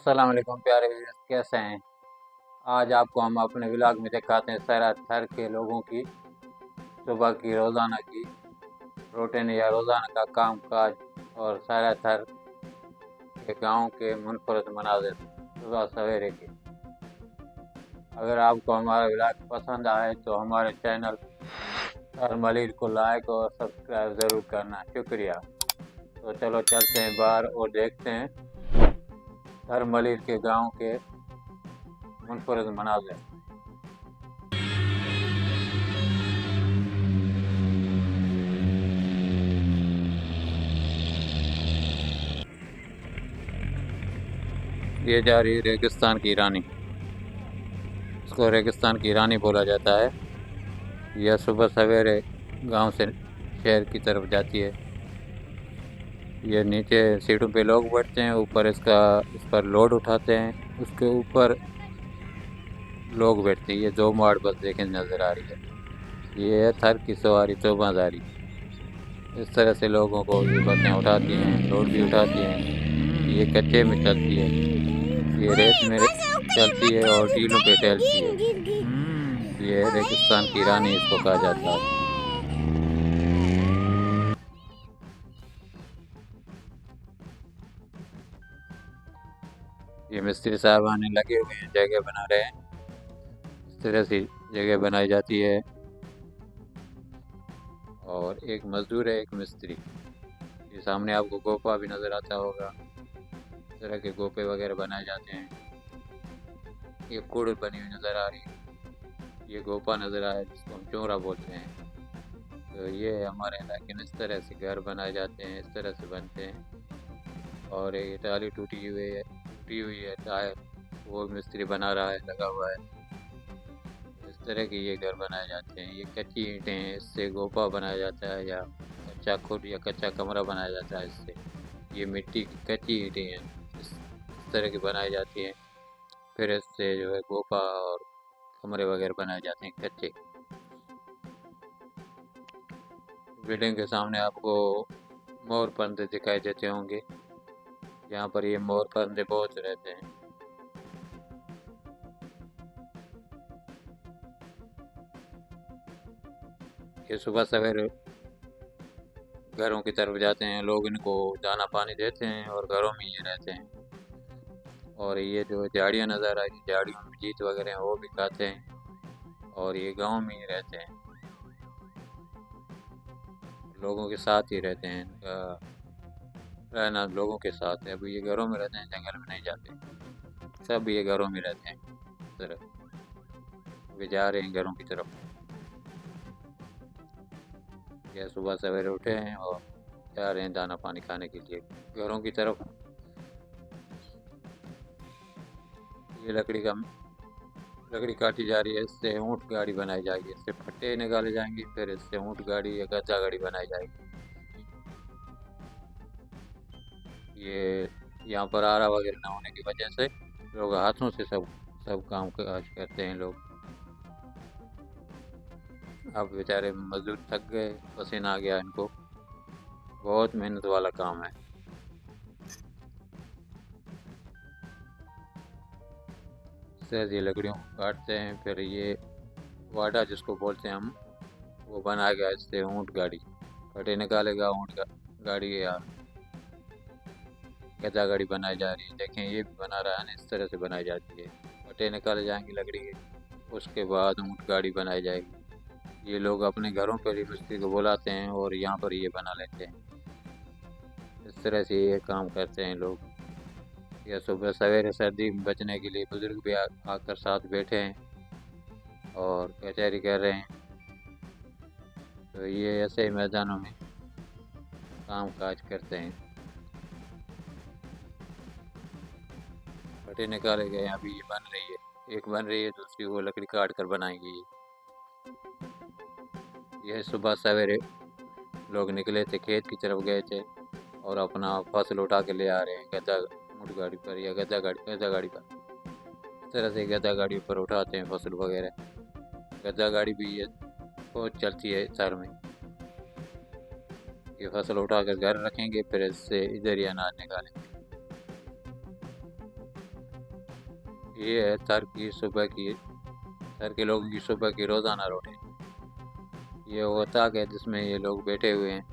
अस्सलाम वालेकुम प्यारे व्यूअर्स, कैसे हैं। आज आपको हम अपने व्लॉग में दिखाते हैं सारा थर के लोगों की सुबह की रोज़ाना की रूटीन या रोज़ाना का काम काज और सारा थर के गांव के मुनफरद मनाजिर सुबह सवेरे के। अगर आपको हमारा व्लॉग पसंद आए तो हमारे चैनल थर मलिर को लाइक और सब्सक्राइब ज़रूर करना, शुक्रिया। तो चलो चलते हैं बाहर और देखते हैं थर मलिर के गाँव के मुनफरद मनाजिर। ये जा रही रेगिस्तान की रानी, इसको रेगिस्तान की रानी बोला जाता है। यह सुबह सवेरे गांव से शहर की तरफ जाती है। ये नीचे सीटों पे लोग बैठते हैं, ऊपर इस पर लोड उठाते हैं, उसके ऊपर लोग बैठते हैं। ये 2 माड़ बस देखें नज़र आ रही है। ये है थर की सवारी चौबाजारी। इस तरह से लोगों को ये बसें उठाती हैं, लोड भी उठाती हैं। ये कच्चे में चलती है, ये रेत में चलती है और टीलों पे टहलती है। ये रेगिस्तान की रानी इसको कहा जाता है। ये मिस्त्री साहबान लगे हुए हैं, जगह बना रहे हैं। इस तरह से जगह बनाई जाती है। और एक मजदूर है, एक मिस्त्री। ये सामने आपको गोपा भी नज़र आता होगा। इस तरह के गोपे वगैरह बनाए जाते हैं। ये कुड़ बनी हुई नज़र आ रही है, ये गोपा नज़र आया जिसको हम चोरा बोलते हैं। तो ये हमारे इलाके में इस तरह से घर बनाए जाते हैं, इस तरह से बनते हैं। और ये टाली टूटी हुई है टायर, वो मिस्त्री बना रहा है, लगा हुआ है। इस तरह के ये घर बनाए जाते हैं। ये कच्ची ईंटें हैं, इससे गोपा बनाया जाता है या कच्चा खुद या कच्चा कमरा बनाया जाता है इससे। ये मिट्टी की कच्ची ईंटें हैं, इस तरह की बनाई जाती हैं। फिर इससे जो है गोपा और कमरे वगैरह बनाए जाते हैं कच्चे। बिल्डिंग के सामने आपको मोर पंदे दिखाई देते होंगे। यहाँ पर ये मोर पंदे बहुत रहते हैं। ये सुबह सवेरे घरों की तरफ जाते हैं, लोग इनको दाना पानी देते हैं और घरों में ये रहते हैं। और ये जो झाड़ियाँ नज़र आ रही, झाड़ियों में जीत वगैरह हैं, वो भी खाते हैं और ये गांव में ही रहते हैं, लोगों के साथ ही रहते हैं। इनका रहना लोगों के साथ है। अब ये घरों में रहते हैं, जंगल में नहीं जाते। सब ये घरों में रहते हैं। इस तरह वे जा रहे हैं घरों की तरफ। ये सुबह सवेरे उठे हैं और जा रहे हैं दाना पानी खाने के लिए घरों की तरफ। ये लकड़ी काटी जा रही है, इससे ऊँट गाड़ी बनाई जाएगी, इससे फट्टे निकाले जाएंगे, फिर इससे ऊँट गाड़ी या गधा गाड़ी बनाई जाएगी। ये यहाँ पर आरा वगैरह ना होने की वजह से लोग हाथों से सब सब काम काज करते हैं लोग। अब बेचारे मजदूर थक गए, पसीना आ गया इनको। बहुत मेहनत वाला काम है। सहज ये लकड़ियों को काटते हैं, फिर ये वाडा जिसको बोलते हैं हम, वो बनाया गया, इससे ऊँट गाड़ी फटे निकालेगा। गाड़ी या गधा गाड़ी बनाई जा रही है। देखें ये भी बना रहा है ना, इस तरह से बनाई जाती है। फटे निकाले जाएंगे लकड़ी के, उसके बाद ऊँट गाड़ी बनाई जाएगी। ये लोग अपने घरों पर ही मिस्त्री को बुलाते हैं और यहाँ पर ये बना लेते हैं। इस तरह से ये काम करते हैं लोग। या सुबह सवेरे सर्दी में बचने के लिए बुजुर्ग भी आकर साथ बैठे हैं और कचहरी कर रहे हैं। तो ये ऐसे ही मैदानों में काम काज करते हैं। फटे निकाले गए, अभी ये बन रही है, एक बन रही है, दूसरी वो लकड़ी काट कर बनाएंगे। ये सुबह सवेरे लोग निकले थे, खेत की तरफ गए थे और अपना फसल उठा के ले आ रहे हैं गधा ऊँट गाड़ी पर या गधा गाड़ी पर। इस तरह से गधा गाड़ी पर उठाते हैं फसल वगैरह। गधा गाड़ी भी ये बहुत चलती है शहर में। ये फसल उठा कर घर रखेंगे, फिर इससे इधर ही अनाज निकालेंगे। ये है सर के लोगों की सुबह की रोज़ाना रूटीन। ये ओताक है जिसमें ये लोग बैठे हुए हैं।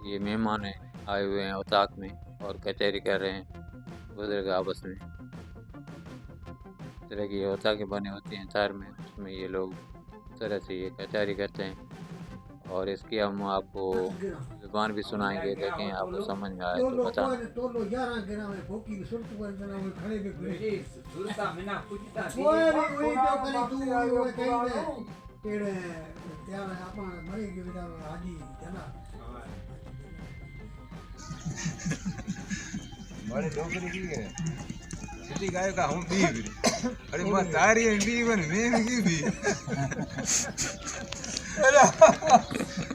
ये मेहमान हैं, आए हुए हैं ओताक में और कचहरी कर रहे हैं बुजुर्ग आपस में। इस तरह की ये ओताकें बने होती हैं तार में, उसमें ये लोग इस तरह से ये कचहरी करते हैं। और इसकी हम आपको ज़ुबान भी सुनाएंगे, देखें आपको समझ में आए तो बताना। बड़े डोकरी की है सिटी गाय का हम भी अरे मत तारी भी बन में की भी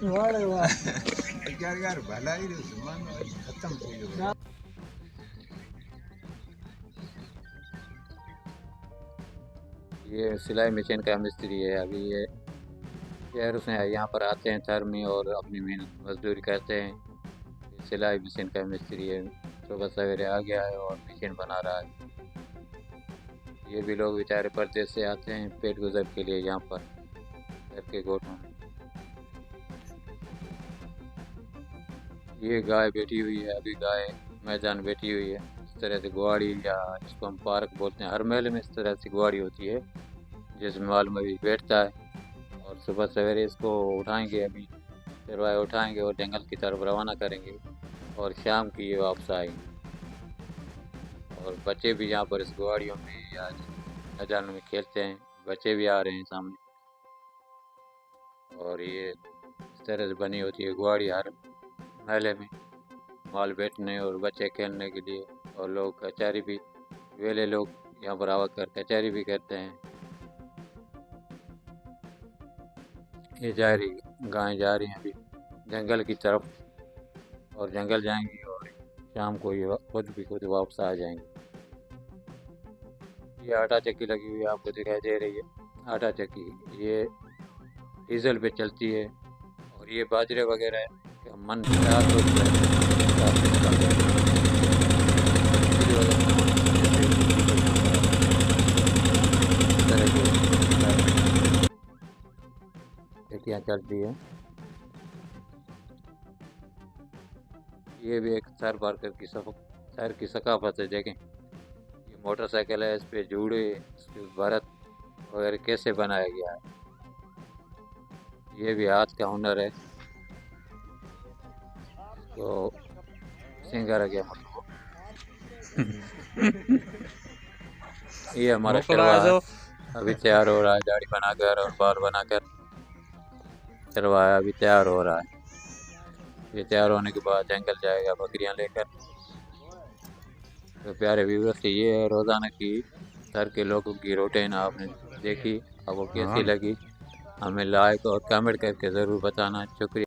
वाह वाह यार भला ही मान खत्म हो गया। ये सिलाई मशीन का मिस्त्री है। अभी ये शहर से यहाँ पर आते हैं शहर में और अपनी मेहनत मजदूरी करते हैं। ये सिलाई मशीन का मिस्त्री है, सुबह सवेरे आ गया है और मशीन बना रहा है। ये भी लोग बेचारे परदेश से आते हैं पेट गुजर के लिए यहाँ पर घर के गोठों में। ये गाय बैठी हुई है, अभी गाय मैदान बैठी हुई है। इस तरह से गुआड़ी या इसको हम पार्क बोलते हैं, हर महल में इस तरह से गुआड़ी होती है जिसमें माल मवेशी बैठता है। और सुबह सवेरे इसको उठाएंगे, अभी चरवाहे उठाएंगे और जंगल की तरफ रवाना करेंगे और शाम की ये वापस आएंगे। और बच्चे भी यहाँ पर इस गुआड़ियों में या मैदान में खेलते हैं, बच्चे भी आ रहे हैं सामने। और ये इस तरह से बनी होती है गुआड़ी हर महल्ले में, माल बैठने और बच्चे खेलने के लिए। और लोग कचहरी भी, वेले लोग यहाँ पर आकर कचहरी भी करते हैं। ये गायें जा रही हैं अभी जंगल की तरफ और जंगल जाएंगी और शाम को ये खुद वापस आ जाएंगे। ये आटा चक्की लगी हुई आपको दिखाई दे रही है, आटा चक्की। ये डीजल पे चलती है। और ये बाजरे वगैरह है, मन चार तो चक्कियाँ चलती है। ये भी एक शहर की सकाफत है। देखें ये मोटरसाइकिल है, इस पे जूड़े, इसके भरत वगैरह कैसे बनाया गया है। ये भी हाथ का हुनर है, तो सिंगारा गया मतलब ये हमारा चरवा अभी तैयार हो रहा है, दाढ़ी बनाकर और बाल बनाकर चरवाया अभी तैयार हो रहा है। ये तैयार होने के बाद जंगल जाएगा बकरियां लेकर। तो प्यारे व्यूअर्स, ये है रोज़ाना की शहर के लोगों की रूटीन। आपने देखी, आपको कैसी लगी? हमें लाइक और कमेंट करके ज़रूर बताना। शुक्रिया।